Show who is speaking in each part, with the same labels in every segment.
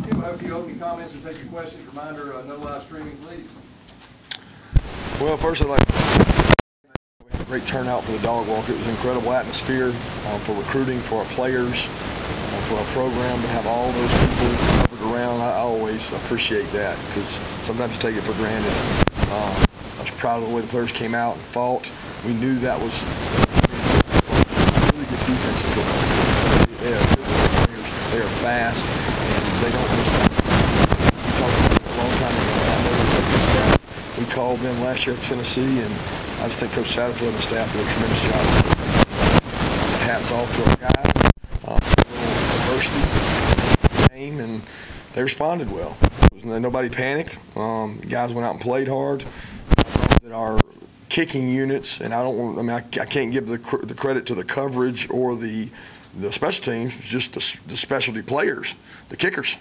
Speaker 1: We'll have a few opening comments and take your questions. Reminder, no live streaming, please.
Speaker 2: Well, first I'd like to we had a great turnout for the dog walk. It was an incredible atmosphere for recruiting, for our players, for our program to have all those people covered around. I always appreciate that because sometimes you take it for granted. I was proud of the way the players came out and fought. We knew that was really good defensive football team. They are physical players. They are fast, and they don't miss time. We talked about it a long time ago. I know the coaching staff. We called them last year at Tennessee, and I just think Coach Satterfield and the staff did a tremendous job. Hats off to our guys. Adversity game, and they responded well. Nobody panicked. Guys went out and played hard. That our kicking units, and I can't give the credit to the coverage or the special teams. It's just the specialty players, the kickers.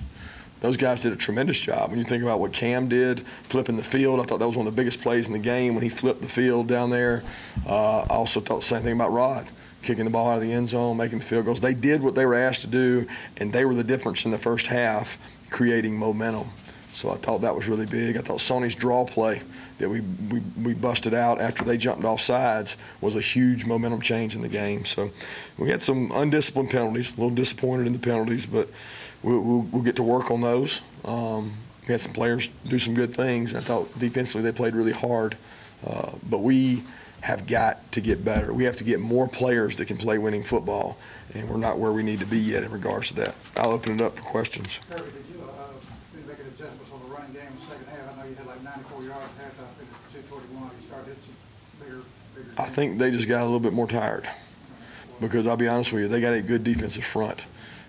Speaker 2: Those guys did a tremendous job. When you think about what Cam did, flipping the field, I thought that was one of the biggest plays in the game when he flipped the field down there. I also thought the same thing about Rod, kicking the ball out of the end zone, making the field goals. They did what they were asked to do, and they were the difference in the first half, creating momentum. So I thought that was really big. I thought Sony's draw play that we busted out after they jumped off sides was a huge momentum change in the game. So we had some undisciplined penalties, a little disappointed in the penalties, but we'll get to work on those. We had some players do some good things. I thought defensively they played really hard, but we have got to get better. We have to get more players that can play winning football, and we're not where we need to be yet in regards to that. I'll open it up for questions.
Speaker 3: Kirby, did you make an adjustment on the running game in the second half? I know you had like 94 yards at halftime. I think it's 241. You started hitting some bigger
Speaker 2: I think they just got a little bit more tired because I'll be honest with you, they got a good defensive front.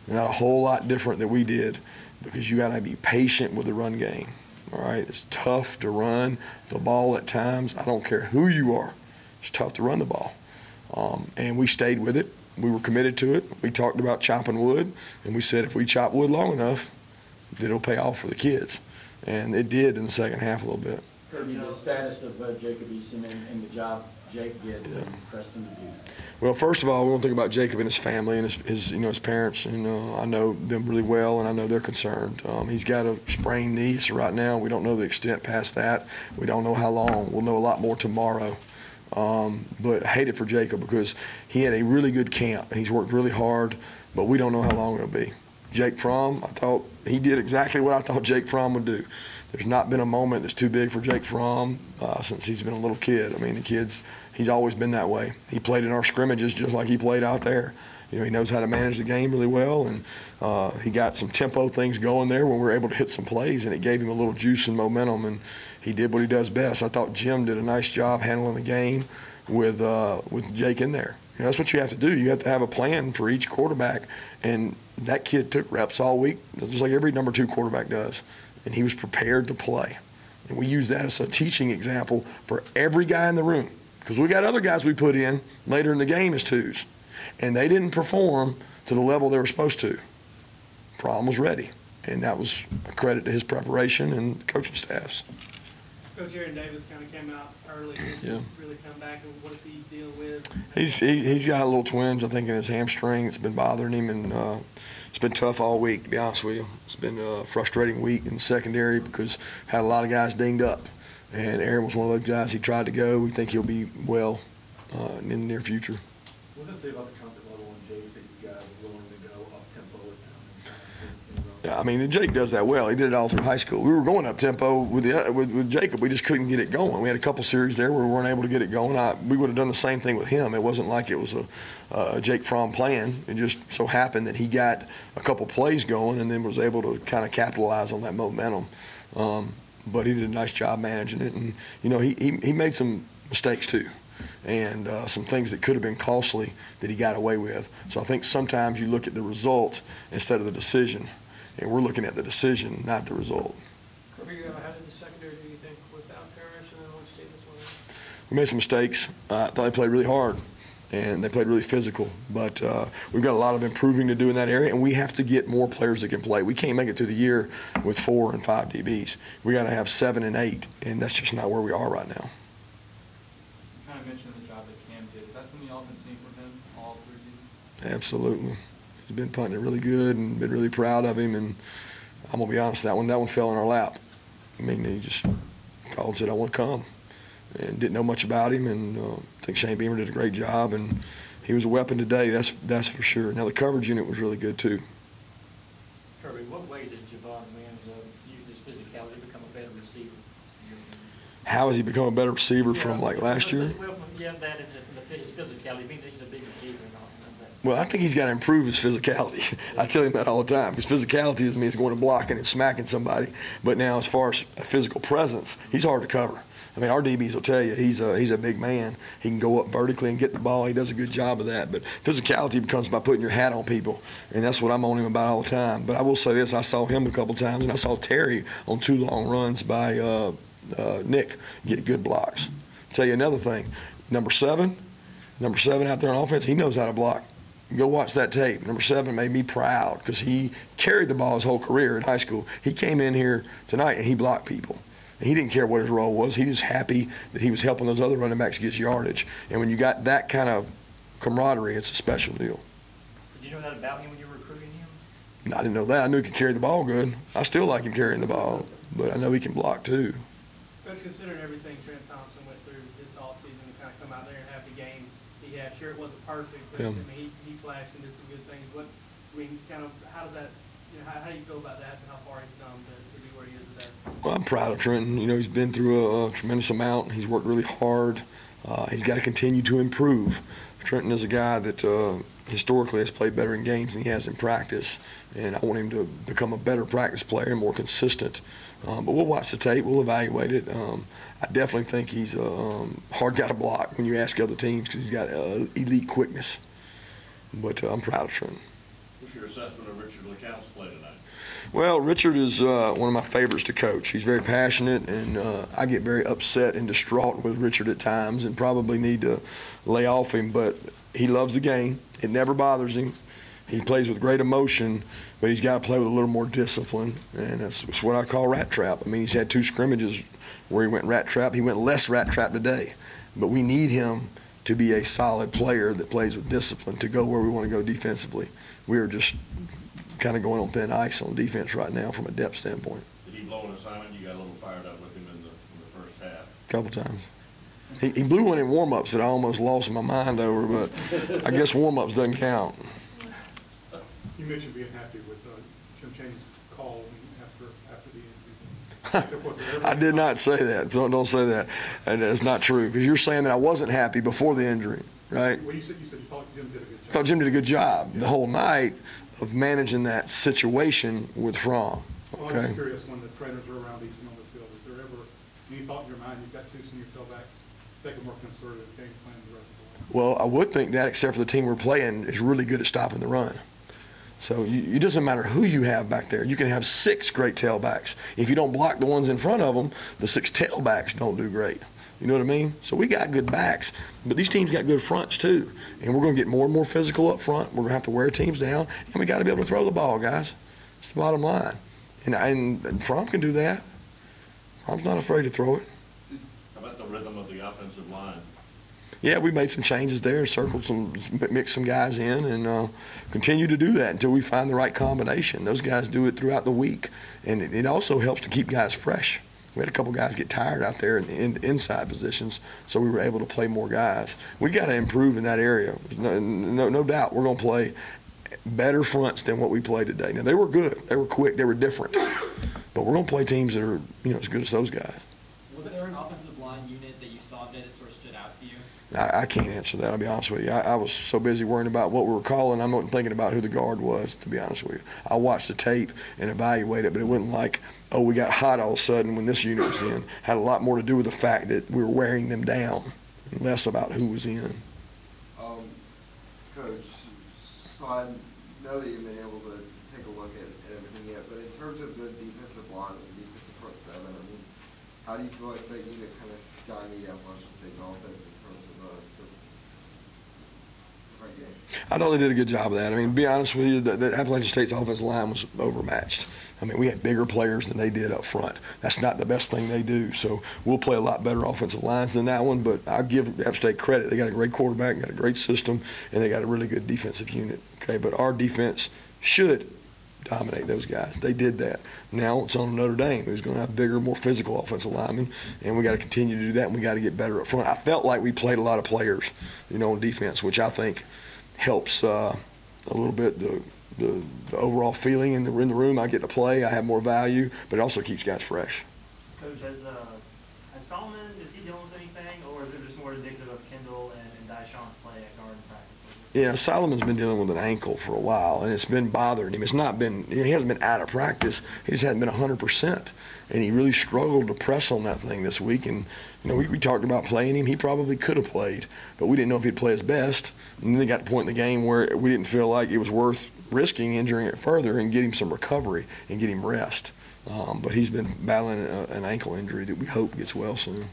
Speaker 2: Not a whole lot different than we did because you got to be patient with the run game. All right, it's tough to run the ball at times. I don't care who you are. It's tough to run the ball. And we stayed with it. We were committed to it. We talked about chopping wood, and we said if we chop wood long enough, it'll pay off for the kids. And it did in the second half a little bit.
Speaker 4: Kirby, the status of Jacob Eason and the job Jake did and Preston to do.
Speaker 2: Well, first of all, we want to think about Jacob and his family and his parents. And I know them really well, and I know they're concerned. He's got a sprained knee, so right now we don't know the extent past that. We don't know how long. We'll know a lot more tomorrow. But I hate it for Jacob because he had a really good camp and he's worked really hard, but we don't know how long it'll be. Jake Fromm, I thought he did exactly what I thought Jake Fromm would do. There's not been a moment that's too big for Jake Fromm since he's been a little kid. I mean, he's always been that way. He played in our scrimmages just like he played out there. You know, he knows how to manage the game really well, and he got some tempo things going there when we were able to hit some plays, and it gave him a little juice and momentum, and he did what he does best. I thought Jim did a nice job handling the game with Jake in there. You know, that's what you have to do. You have to have a plan for each quarterback, and that kid took reps all week, just like every number 2 quarterback does, and he was prepared to play. And we use that as a teaching example for every guy in the room because we got other guys we put in later in the game as 2s. And they didn't perform to the level they were supposed to. Fromm was ready, and that was a credit to his preparation and the coaching staffs.
Speaker 5: Coach Aaron Davis kind of came out early and really come back, and what is he dealing with?
Speaker 2: He's got a little twinge, I think, in his hamstring. It's been bothering him, and it's been tough all week, to be honest with you. It's been a frustrating week in the secondary because had a lot of guys dinged up, and Aaron was one of those guys. He tried to go. We think he'll be well in the near future.
Speaker 6: What does that say about the comfort level in Jake that you guys are willing to go up-tempo with him?
Speaker 2: Yeah, I mean, Jake does that well. He did it all through high school. We were going up-tempo with Jacob. We just couldn't get it going. We had a couple series there where we weren't able to get it going. We would have done the same thing with him. It wasn't like it was a Jake Fromm plan. It just so happened that he got a couple plays going and then was able to kind of capitalize on that momentum. But he did a nice job managing it. And, you know, he made some mistakes too. And some things that could have been costly that he got away with. So I think sometimes you look at the result instead of the decision, and we're looking at the decision, not the result.
Speaker 5: Kirby, how did the secondary do you think without Parrish, and then once you see this one?
Speaker 2: We made some mistakes. I thought they played really hard, and they played really physical. But we've got a lot of improving to do in that area, and we have to get more players that can play. We can't make it through the year with 4 and 5 DBs. We got to have 7 and 8, and that's just not where we are right now.
Speaker 6: Mentioned the job that Cam did. Is that something y'all been seeing from him all through the season?
Speaker 2: Absolutely. He's been punting it really good and been really proud of him. And I'm gonna be honest, that one fell in our lap. I mean, he just called and said, "I want to come," and didn't know much about him. And I think Shane Beamer did a great job, and he was a weapon today. That's for sure. Now the coverage unit was really good too.
Speaker 7: Kirby, what ways has Javon Manzo used his physicality to become a better receiver?
Speaker 2: How has he become a better receiver from like last year?
Speaker 7: Well, yeah, that and his physicality, being that he's a big receiver and all that.
Speaker 2: Well, I think he's got to improve his physicality. I tell him that all the time. His physicality means going to blocking and smacking somebody. But now, as far as a physical presence, he's hard to cover. I mean, our DBs will tell you he's a big man. He can go up vertically and get the ball. He does a good job of that. But physicality becomes by putting your hat on people, and that's what I'm on him about all the time. But I will say this: I saw him a couple times, and I saw Terry on 2 long runs by Nick get good blocks. I'll tell you another thing: number seven out there on offense, he knows how to block. Go watch that tape. Number 7 made me proud because he carried the ball his whole career in high school. He came in here tonight and he blocked people. He didn't care what his role was. He was happy that he was helping those other running backs get yardage. And when you got that kind of camaraderie, it's a special deal.
Speaker 7: Did you know that about him when you were recruiting him?
Speaker 2: I didn't know that. I knew he could carry the ball good. I still like him carrying the ball, but I know he can block too.
Speaker 5: But considering everything Trent Thompson went through this offseason to kind of come out there and have the game he had, sure it wasn't perfect, but
Speaker 2: Yeah.
Speaker 5: I mean, he flashed and did some good things. How does that, how do you feel about that and how far he's come to be where he is today?
Speaker 2: Well, I'm proud of Trenton. You know, he's been through a tremendous amount. He's worked really hard. He's got to continue to improve. Trenton is a guy that historically has played better in games than he has in practice, and I want him to become a better practice player and more consistent. But we'll watch the tape. We'll evaluate it. I definitely think he's a hard guy to block when you ask other teams because he's got elite quickness. But I'm proud of Trenton.
Speaker 8: What's your assessment of Richard LeCount's play tonight?
Speaker 2: Well, Richard is one of my favorites to coach. He's very passionate, and I get very upset and distraught with Richard at times and probably need to lay off him, but he loves the game. It never bothers him. He plays with great emotion, but he's got to play with a little more discipline, and that's what I call rat trap. I mean, he's had 2 scrimmages where he went rat trap. He went less rat trap today, but we need him to be a solid player that plays with discipline to go where we want to go defensively. We are just kind of going on thin ice on defense right now from a depth standpoint.
Speaker 8: Did he blow an assignment? You got a little fired up with him in the first half.
Speaker 2: A couple times. He blew one in warm-ups that I almost lost my mind over, but I guess warm-ups doesn't count.
Speaker 3: You mentioned being happy with Jim Chaney's call after the injury.
Speaker 2: I did not say that. Don't say that. And it's not true because you're saying that I wasn't happy before the injury, right?
Speaker 3: Well, you said you thought Jim did a good job.
Speaker 2: I thought Jim did a good job the whole night of managing that situation with Fromm.
Speaker 3: Well,
Speaker 2: Okay.
Speaker 3: I'm just curious, when the trainers are around Easton on the field, is there ever any thought in your mind you've got 2 senior tailbacks, take a more conservative game plan the rest of the way?
Speaker 2: Well, I would think that, except for the team we're playing is really good at stopping the run. So it doesn't matter who you have back there. You can have 6 great tailbacks. If you don't block the ones in front of them, the 6 tailbacks don't do great. You know what I mean? So we got good backs, but these teams got good fronts too. And we're going to get more and more physical up front. We're going to have to wear teams down, and we got to be able to throw the ball, guys. It's the bottom line. And Fromm can do that. Fromm's not afraid to throw it.
Speaker 8: How about the rhythm of the offensive line?
Speaker 2: Yeah, we made some changes there, mixed some guys in, and continue to do that until we find the right combination. Those guys do it throughout the week, and it also helps to keep guys fresh. We had a couple guys get tired out there in inside positions, so we were able to play more guys. We got to improve in that area. No doubt we're going to play better fronts than what we played today. Now, they were good. They were quick. They were different. But we're going to play teams that are, as good as those guys.
Speaker 9: Was there an offensive line unit that you saw that it sort of stood out to you?
Speaker 2: I can't answer that, I'll be honest with you. I was so busy worrying about what we were calling, I'm not thinking about who the guard was, to be honest with you. I watched the tape and evaluate it, but it wasn't like, oh, we got hot all of a sudden when this unit was in. Had a lot more to do with the fact that we were wearing them down, and less about who was in.
Speaker 10: Coach, so I know that you've been able to take a look at everything yet, but in terms of the defensive line and the defensive front 7, I mean, how do you feel like that unit kind of stymied Appalachian State's offense in terms of front game?
Speaker 2: I thought they did a good job of that. I mean, to be honest with you, the Appalachian State's offensive line was overmatched. I mean, we had bigger players than they did up front. That's not the best thing they do. So we'll play a lot better offensive lines than that one, but I'll give App State credit. They got a great quarterback, got a great system, and they got a really good defensive unit. Okay, but our defense should dominate those guys. They did that. Now it's on Notre Dame, who's going to have bigger, more physical offensive linemen, and we got to continue to do that, and we got to get better up front. I felt like we played a lot of players, on defense, which I think helps a little bit the overall feeling in the room. I get to play, I have more value, but it also keeps guys fresh.
Speaker 7: Coach, has Solomon, is he dealing with anything, or is it just more indicative of Kendall and Dyshawn's play at guard and practice?
Speaker 2: Yeah, Solomon's been dealing with an ankle for a while, and it's been bothering him. It's not been, he hasn't been out of practice. He just hasn't been 100%, and he really struggled to press on that thing this week. And we talked about playing him. He probably could have played, but we didn't know if he'd play his best. And then they got to the point in the game where we didn't feel like it was worth risking injuring it further and get him some recovery and get him rest. But he's been battling an ankle injury that we hope gets well soon.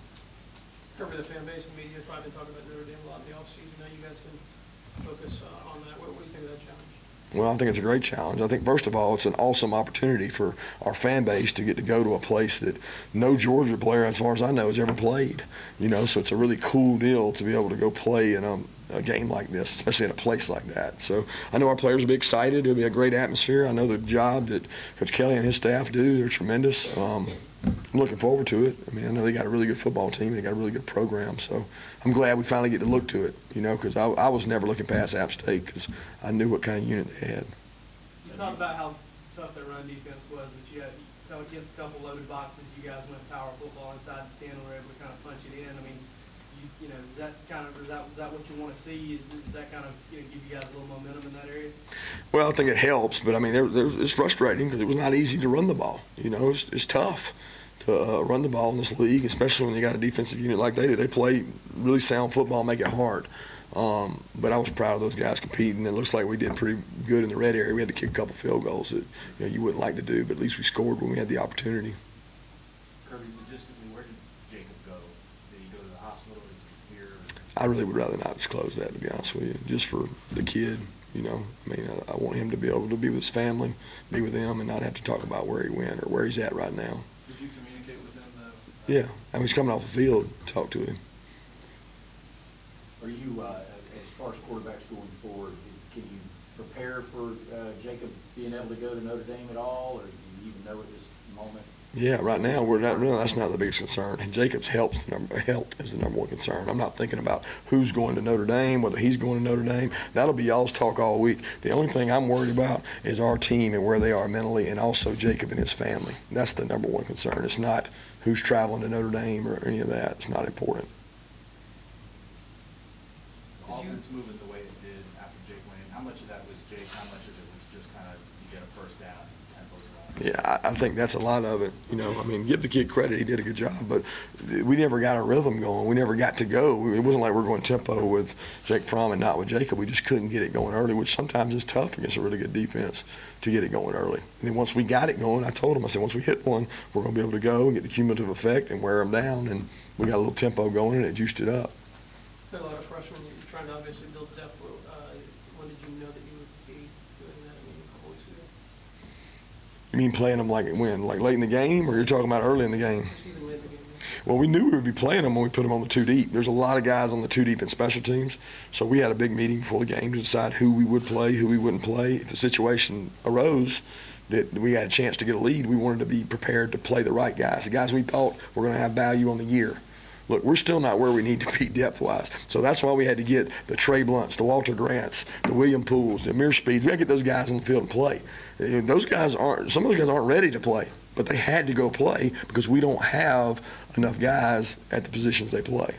Speaker 5: Kirby, the fan base and media has probably been talking about Notre Dame a lot in the offseason. Now you guys can focus on that. What do you think of that challenge?
Speaker 2: Well, I think it's a great challenge. I think, first of all, it's an awesome opportunity for our fan base to get to go to a place that no Georgia player, as far as I know, has ever played. So it's a really cool deal to be able to go play in a game like this, especially in a place like that. So I know our players will be excited. It'll be a great atmosphere. I know the job that Coach Kelly and his staff do, they're tremendous. I'm looking forward to it. I mean, I know they got a really good football team. They got a really good program. So I'm glad we finally get to look to it, because I was never looking past App State because I knew what kind of unit they had.
Speaker 5: You talked about how tough their run defense was, but you had against a couple loaded boxes. You guys went power football inside the 10 and were able to kind of punch it in. I mean, is that what you want to see? Is that kind of give you guys a little momentum in that area?
Speaker 2: Well, I think it helps, but I mean, it's frustrating because it was not easy to run the ball. It's tough to run the ball in this league, especially when you got a defensive unit like they do. They play really sound football, make it hard. But I was proud of those guys competing. It looks like we did pretty good in the red area. We had to kick a couple field goals that you wouldn't like to do, but at least we scored when we had the opportunity.
Speaker 6: Kirby, logistically, where did Jacob go? Did he go to the hospital? Is he here?
Speaker 2: I really would rather not disclose that, to be honest with you, just for the kid. I want him to be able to be with his family, be with them, and not have to talk about where he went or where he's at right now.
Speaker 1: Did you communicate with him, though?
Speaker 2: Yeah, I mean, he's coming off the field, talk to him.
Speaker 4: Are you, as far as quarterbacks going forward, can you prepare for Jacob being able to go to Notre Dame at all, or do you even know at this moment?
Speaker 2: Yeah, right now that's not the biggest concern. And Jacob's health is the number one concern. I'm not thinking about who's going to Notre Dame, whether he's going to Notre Dame. That'll be y'all's talk all week. The only thing I'm worried about is our team and where they are mentally, and also Jacob and his family. That's the number one concern. It's not who's traveling to Notre Dame or any of that. It's not important.
Speaker 6: The offense moving the way it did after Jake went in, how much of that was Jake? How much of it was just kind of you get a first down, tempo's on?
Speaker 2: Yeah, I think that's a lot of it. I mean, give the kid credit. He did a good job, but we never got a rhythm going. We never got to go. It wasn't like we're going tempo with Jake Fromm and not with Jacob. We just couldn't get it going early, which sometimes is tough against a really good defense to get it going early. And then once we got it going, I told him, I said, once we hit one, we're going to be able to go and get the cumulative effect and wear them down. And we got a little tempo going, and it juiced it up.
Speaker 5: A lot of freshmen, you're trying to obviously build depth. When did you know that you would be doing that? I mean, a couple weeks ago?
Speaker 2: You mean playing them like when? Like late in the game, or you're talking about early in the game?
Speaker 5: Even late in the game.
Speaker 2: Well, we knew we would be playing them when we put them on the two deep. There's a lot of guys on the two deep in special teams, so we had a big meeting before the game to decide who we would play, who we wouldn't play. If the situation arose that we had a chance to get a lead, we wanted to be prepared to play the right guys, the guys we thought were going to have value on the year. Look, we're still not where we need to be depth-wise. So that's why we had to get the Trey Blunts, the Walter Grants, the William Pools, the Amir Speeds. We got to get those guys on the field and play. Those guys some of those guys aren't ready to play, but they had to go play because we don't have enough guys at the positions they play.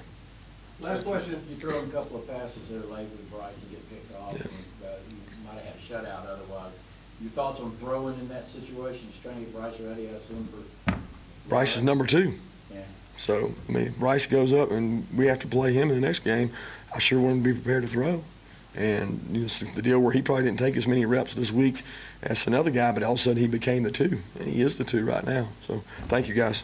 Speaker 5: Last question.
Speaker 4: You throw a couple of passes there late with Bryce and get picked off,
Speaker 2: Yeah.
Speaker 4: and you might have had a shutout otherwise. Your thoughts on throwing in that situation, just trying to get Bryce ready, I assume, for...
Speaker 2: Bryce is number 2.
Speaker 4: Yeah.
Speaker 2: So, I mean, if Bryce goes up and we have to play him in the next game, I sure want him to be prepared to throw. And it's the deal where he probably didn't take as many reps this week as another guy, but all of a sudden he became the 2, and he is the 2 right now. So, thank you, guys.